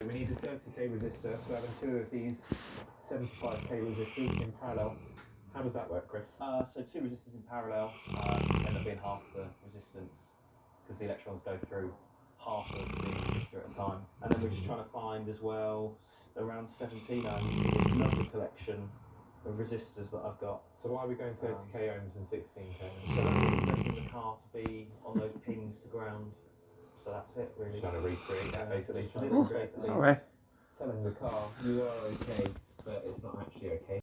we need a 30k resistor, so having two of these 75k resistors in parallel. How does that work, Chris? So two resistors in parallel end up being half the resistance because the electrons go through half of the resistor at a time. And then we're just trying to find as well around 17 ohms. So there's another collection of resistors that I've got. So why are we going 30k ohms and 16k ohms? So that's expecting the car to be on those pins to ground. So that's it, really. Trying to recreate that, basically. Trying to recreate Basically Sorry. telling the car you are okay, but it's not actually okay.